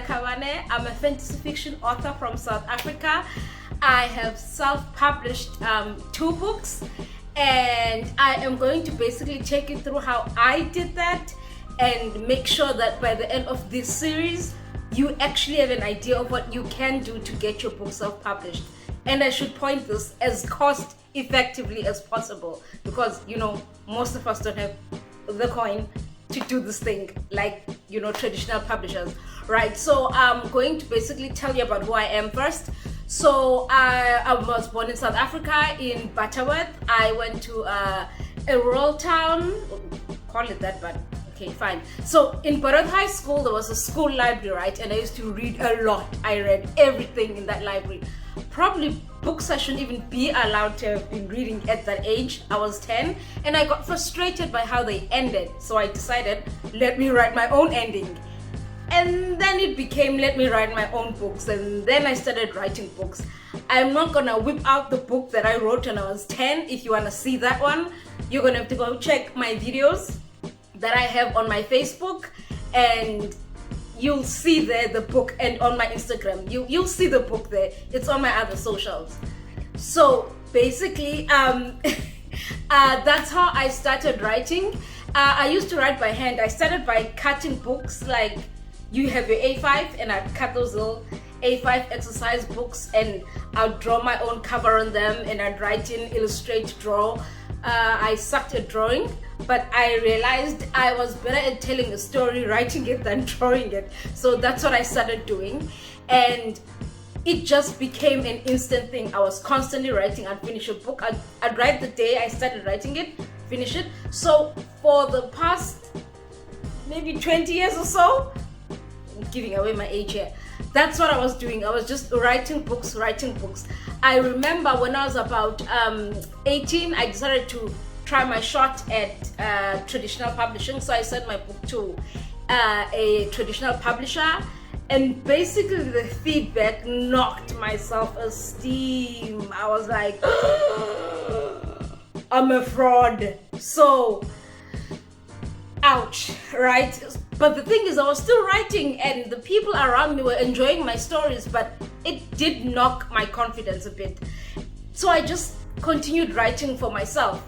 Kabane. I'm a fantasy fiction author from South Africa. I have self-published 2 books, and I am going to basically take you through how I did that and make sure that by the end of this series, you actually have an idea of what you can do to get your book self-published. And I should point this as cost effectively as possible, because most of us don't have the coin to do this thing like traditional publishers, right? So I'm going to basically tell you about who I am first. So I was born in South Africa, in Butterworth. I went to a rural town, call it that, but okay, fine. So in Butterworth High School, there was a school library, right? And I used to read a lot. I read everything in that library. Probably books I shouldn't even be allowed to have been reading at that age. I was 10, and I got frustrated by how they ended. So I decided, let me write my own ending. And then it became, let me write my own books. And then I started writing books. I'm not gonna whip out the book that I wrote when I was 10. If you wanna see that one, you're gonna have to go check my videos that I have on my Facebook, and you'll see there the book, and on my Instagram you'll see the book there. It's on my other socials. So basically that's how I started writing. I used to write by hand. I started by cutting books, like you have your A5, and I'd cut those little A5 exercise books, and I'd draw my own cover on them, and I'd write in, illustrate, draw. I sucked at drawing, but I realized I was better at telling a story writing it than drawing it. So that's what I started doing, and it just became an instant thing. I was constantly writing. I'd finish a book, I'd write the day I started writing it, finish it. So for the past maybe 20 years or so, I'm giving away my age here, that's what I was doing. I was just writing books. I remember when I was about 18, I decided to try my shot at traditional publishing. So I sent my book to a traditional publisher, and basically the feedback knocked my self-esteem. I was like, I'm a fraud. So, ouch, right? But the thing is, I was still writing, and the people around me were enjoying my stories, but it did knock my confidence a bit. So I just continued writing for myself.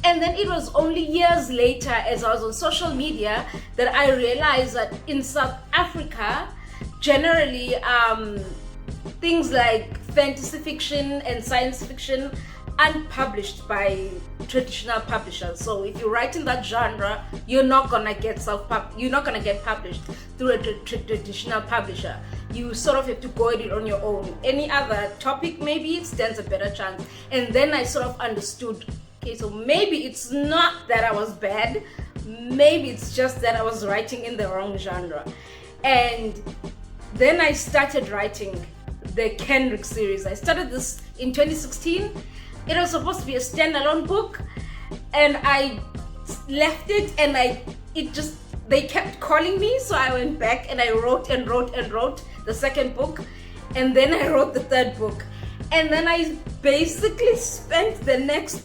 And then it was only years later, as I was on social media, that I realized that in South Africa, generally, things like fantasy fiction and science fiction aren't published by traditional publishers. So if you write in that genre, you're not gonna get published through a traditional publisher. You sort of have to go at it on your own. Any other topic maybe stands a better chance. And then I sort of understood, okay, so maybe it's not that I was bad, maybe it's just that I was writing in the wrong genre. And then I started writing the Kendrick series. I started this in 2016. It was supposed to be a standalone book, and I left it, and they kept calling me, so I went back and I wrote the second book, and then I wrote the third book. And then I basically spent the next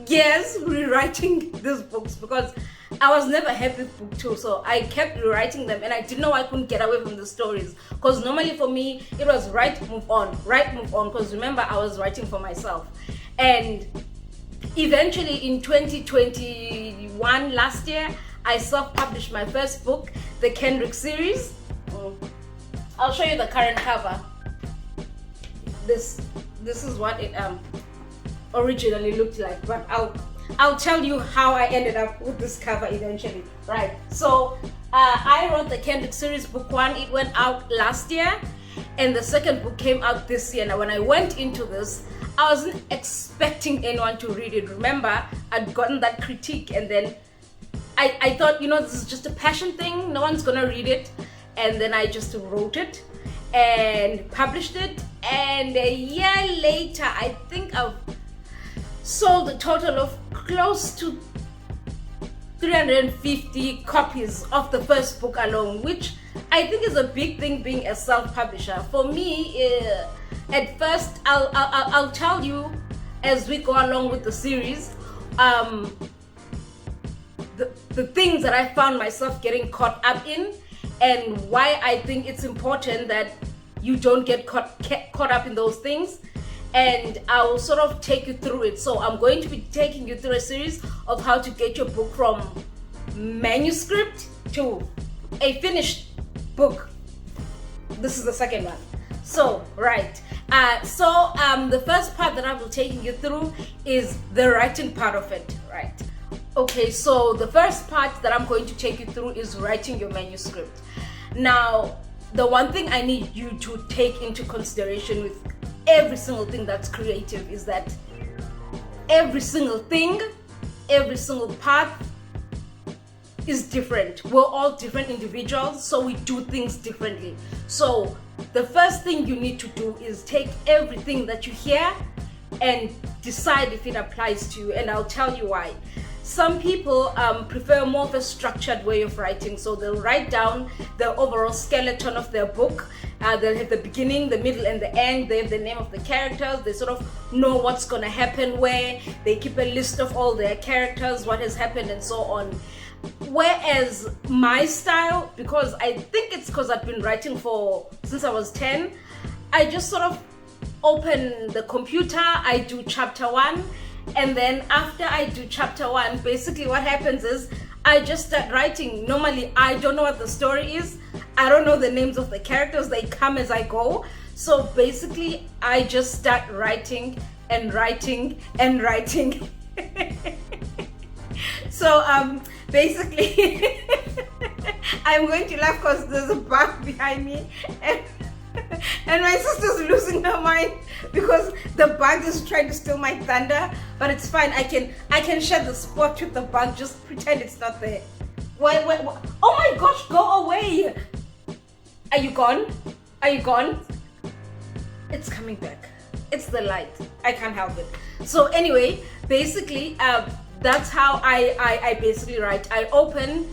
years rewriting these books, because I was never happy with book 2, so I kept rewriting them, and I didn't know I couldn't get away from the stories, because normally for me it was write, move on, because remember, I was writing for myself. And eventually in 2021, last year, I self-published my first book, the Kendrick series. I'll show you the current cover. This is what it originally looked like, but I'll tell you how I ended up with this cover eventually. Right, so I wrote the Kendrick series book 1. It went out last year, and the second book came out this year. Now when I went into this, I wasn't expecting anyone to read it. Remember, I'd gotten that critique, and then I thought, this is just a passion thing, no one's gonna read it. And then I just wrote it and published it, and a year later, I think I've sold a total of close to 350 copies of the first book alone, which I think is a big thing being a self-publisher. For me, at first, I'll tell you as we go along with the series, the things that I found myself getting caught up in, and why I think it's important that you don't get caught up in those things. And I will sort of take you through it. So I'm going to be taking you through a series of how to get your book from manuscript to a finished book. This is the second one. So, right. The first part that I will take you through is the writing part of it, right? Okay, so the first part that I'm going to take you through is writing your manuscript. Now, the one thing I need you to take into consideration with every single thing that's creative is that every single thing, every single part is different. We're all different individuals, so we do things differently. So the first thing you need to do is take everything that you hear and decide if it applies to you, and I'll tell you why. Some people prefer more of a structured way of writing, so they'll write down the overall skeleton of their book. They'll have the beginning, the middle, and the end. They have the name of the characters. They sort of know what's going to happen where. They keep a list of all their characters, what has happened, and so on. Whereas my style, because I think it's because I've been writing since I was 10, I just sort of open the computer, I do chapter 1, and then after I do chapter 1, basically what happens is I just start writing. Normally I don't know what the story is, I don't know the names of the characters, they come as I go. So basically I just start writing and writing and writing. So basically I'm going to laugh because there's a bug behind me, and my sister's losing her mind because the bug is trying to steal my thunder, but it's fine. I can share the spot with the bug, just pretend it's not there. Wait. Oh my gosh, go away. Are you gone? Are you gone? It's coming back. It's the light. I can't help it. So anyway, basically that's how I basically write. I open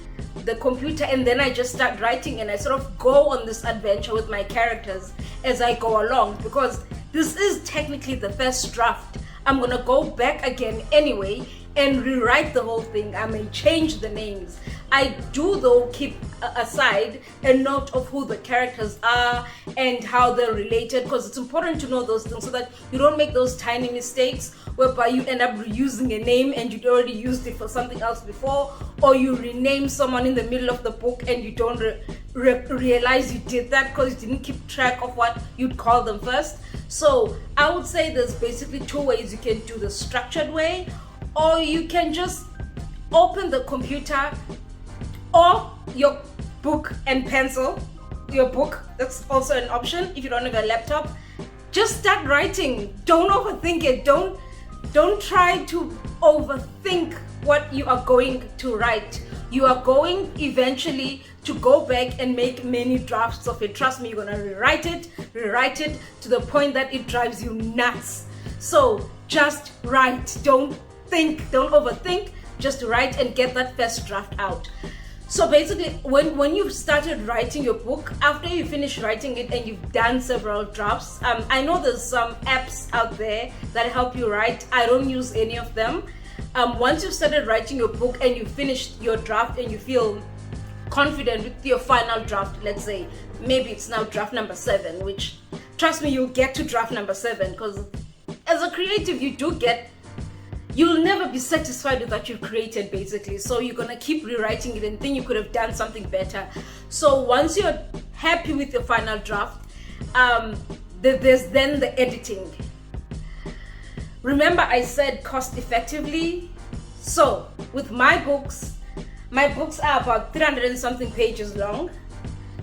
the computer and then I just start writing, and I sort of go on this adventure with my characters as I go along, because this is technically the first draft. I'm gonna go back again anyway and rewrite the whole thing. I may change the names. I do though keep aside a note of who the characters are and how they're related, because it's important to know those things so that you don't make those tiny mistakes whereby you end up reusing a name and you'd already used it for something else before, or you rename someone in the middle of the book and you don't realize you did that because you didn't keep track of what you'd call them first. So I would say there's basically two ways you can do the structured way, or you can just open the computer or your book and pencil. Your book, that's also an option if you don't have a laptop. Just start writing. Don't overthink it. Don't try to overthink what you are going to write. You are going eventually to go back and make many drafts of it. Trust me, you're gonna rewrite it to the point that it drives you nuts. So just write. Don't overthink, just write and get that first draft out. So basically, when you've started writing your book, after you finish writing it and you've done several drafts, I know there's some apps out there that help you write. I don't use any of them. Once you've started writing your book and you finished your draft and you feel confident with your final draft, let's say maybe it's now draft number 7, which, trust me, you'll get to draft number 7, because as a creative you'll never be satisfied with what you've created, basically. So you're gonna keep rewriting it and think you could have done something better. So once you're happy with your final draft, there's then the editing. Remember I said cost effectively? So with my books are about 300 and something pages long.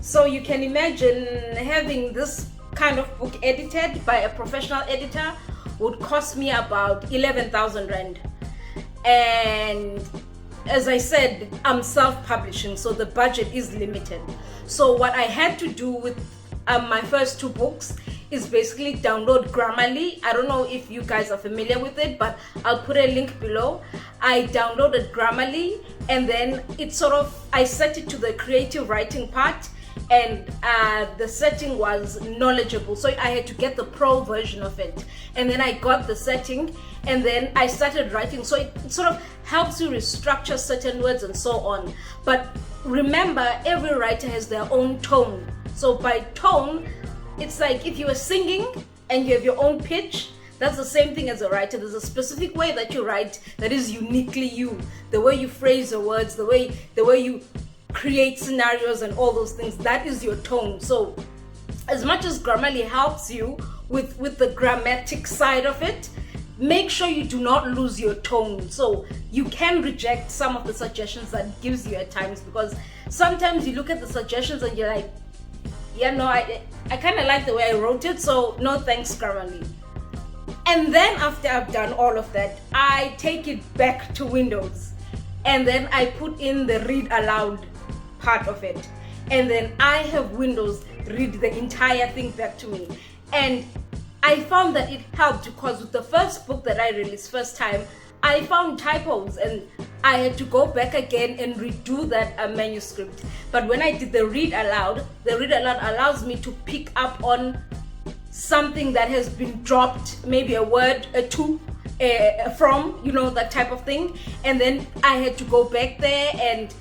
So you can imagine having this kind of book edited by a professional editor would cost me about 11,000 Rand. And as I said, I'm self-publishing, so the budget is limited. So what I had to do with my first 2 books is basically download Grammarly. I don't know if you guys are familiar with it, but I'll put a link below. I downloaded Grammarly, and then I set it to the creative writing part, and the setting was knowledgeable, so I had to get the pro version of it, and then I got the setting, and then I started writing. So it sort of helps you restructure certain words and so on. But remember, every writer has their own tone. So by tone, it's like if you are singing and you have your own pitch, that's the same thing as a writer. There's a specific way that you write that is uniquely you. The way you phrase your words, the way you create scenarios and all those things, that is your tone. So as much as Grammarly helps you with the grammatic side of it, make sure you do not lose your tone. So you can reject some of the suggestions that gives you at times, because sometimes you look at the suggestions and you're like, yeah, no, I kind of like the way I wrote it, so no thanks, Grammarly. And then after I've done all of that, I take it back to Windows, and then I put in the read aloud part of it, and then I have Windows read the entire thing back to me. And I found that it helped, because with the first book that I released first time, I found typos and I had to go back again and redo that manuscript. But when I did the read aloud allows me to pick up on something that has been dropped, maybe a word, a two, from, that type of thing. And then I had to go back there and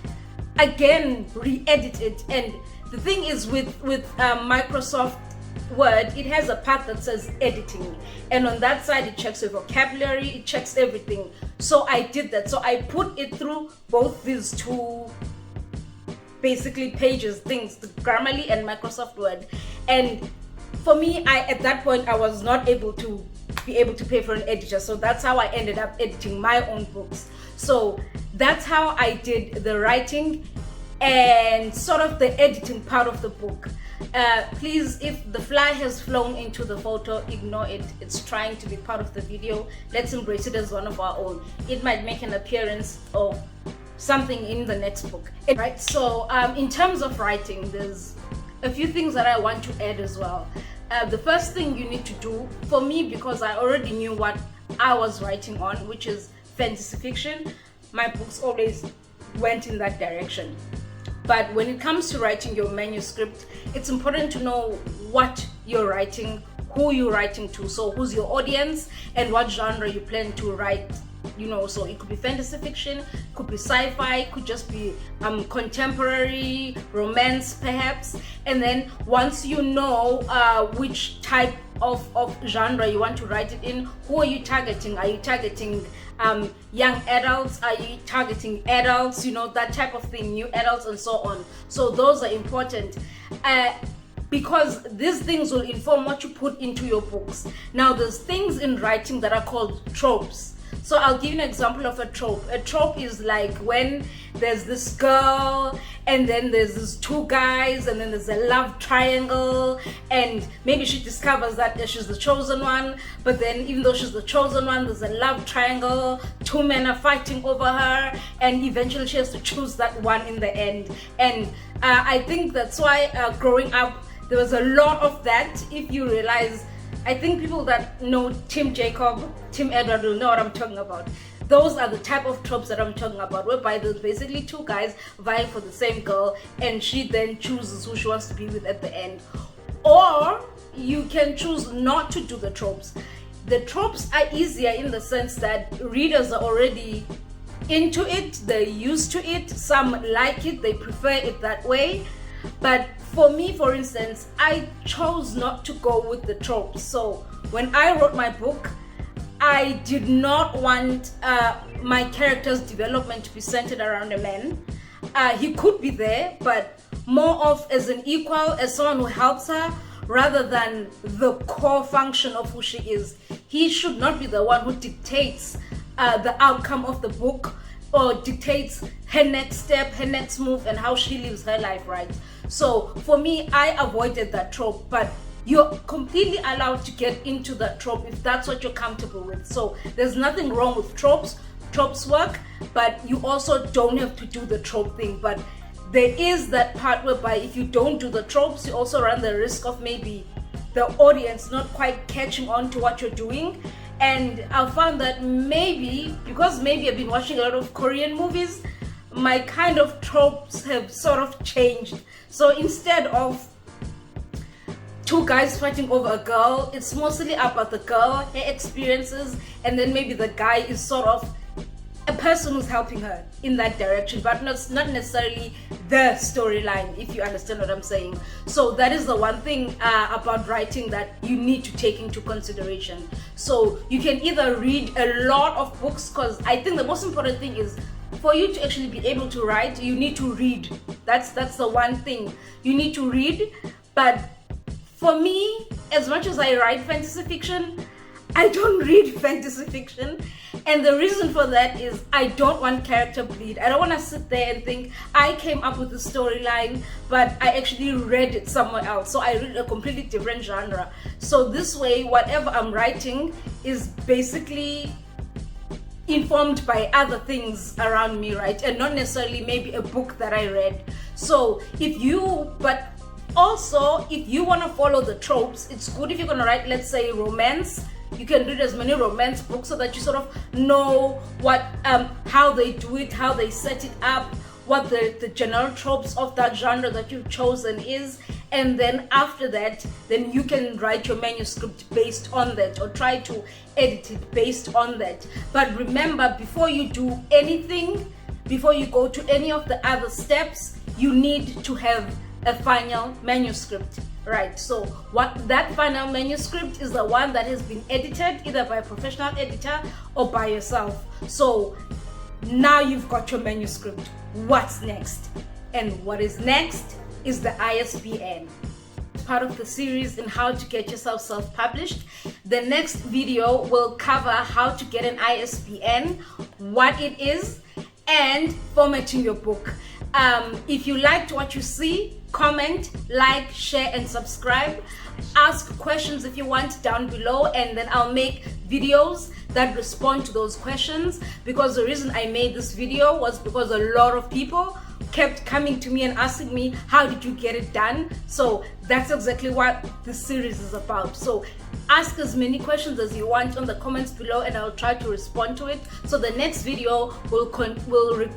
again re-edit it. And the thing is with Microsoft Word, it has a part that says editing, and on that side it checks your vocabulary, it checks everything. So I did that. So I put it through both these two basically pages things, the Grammarly and Microsoft Word. And for me, at that point I was not able to pay for an editor, so that's how I ended up editing my own books. So that's how I did the writing and sort of the editing part of the book. Please, if the fly has flown into the photo, ignore it. It's trying to be part of the video. Let's embrace it as one of our own. It might make an appearance or something in the next book. Right, so in terms of writing, there's a few things that I want to add as well. The first thing you need to do, for me, because I already knew what I was writing on, which is fantasy fiction, my books always went in that direction. But when it comes to writing your manuscript, it's important to know what you're writing, who you're writing to, so who's your audience and what genre you plan to write. So it could be fantasy fiction, could be sci-fi, could just be contemporary romance perhaps. And then once you know which type of genre you want to write it in, who are you targeting? Are you targeting young adults? Are you targeting adults? That type of thing, new adults and so on. So those are important because these things will inform what you put into your books. Now there's things in writing that are called tropes. So I'll give you an example of a trope. A trope is like when there's this girl and then there's these two guys and then there's a love triangle, and maybe she discovers that she's the chosen one, but then even though she's the chosen one, there's a love triangle, two men are fighting over her, and eventually she has to choose that one in the end. And I think that's why growing up there was a lot of that. If you realize, I think people that know Tim Edward will know what I'm talking about. Those are the type of tropes that I'm talking about, whereby there's basically two guys vying for the same girl and she then chooses who she wants to be with at the end. Or you can choose not to do the tropes. The tropes are easier in the sense that readers are already into it, they're used to it, some like it, they prefer it that way. But for me, for instance, I chose not to go with the tropes. So when I wrote my book, I did not want my character's development to be centered around a man. He could be there, but more of as an equal, as someone who helps her, rather than the core function of who she is. He should not be the one who dictates the outcome of the book or dictates her next step, her next move, and how she lives her life, right? So for me, I avoided that trope, but you're completely allowed to get into that trope if that's what you're comfortable with. So there's nothing wrong with tropes. Tropes work, but you also don't have to do the trope thing. But there is that part whereby if you don't do the tropes, you also run the risk of maybe the audience not quite catching on to what you're doing. And I found that maybe, because maybe I've been watching a lot of Korean movies, my kind of tropes have sort of changed. So instead of two guys fighting over a girl, it's mostly about the girl, her experiences, and then maybe the guy is sort of a person who's helping her in that direction, but not necessarily the storyline, if you understand what I'm saying. So that is the one thing about writing that you need to take into consideration. So you can either read a lot of books, because I think the most important thing is for you to actually be able to write, you need to read. That's the one thing. You need to read. But for me, as much as I write fantasy fiction, I don't read fantasy fiction. And the reason for that is I don't want character bleed. I don't want to sit there and think I came up with the storyline, but I actually read it somewhere else. So I read a completely different genre. So this way, whatever I'm writing is basically informed by other things around me, right? And not necessarily maybe a book that I read. So but also if you want to follow the tropes, it's good if you're going to write, let's say, romance. You can read as many romance books so that you sort of know what how they do it, how they set it up, what the general tropes of that genre that you've chosen is. And then after that, then you can write your manuscript based on that, or try to edit it based on that. But remember, before you do anything, before you go to any of the other steps, you need to have a final manuscript. Right, so that final manuscript is the one that has been edited either by a professional editor or by yourself. So now you've got your manuscript. What's next? And what is next is the ISBN. Part of the series in how to get yourself self-published. The next video will cover how to get an ISBN, what it is, and formatting your book. If you liked what you see, comment, like, share, and subscribe. Ask questions if you want down below, and then I'll make videos that respond to those questions. Because the reason I made this video was because a lot of people kept coming to me and asking me, how did you get it done? So that's exactly what this series is about. So ask as many questions as you want on the comments below, and I'll try to respond to it. So the next video will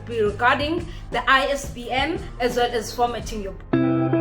be regarding the ISBN as well as formatting your book.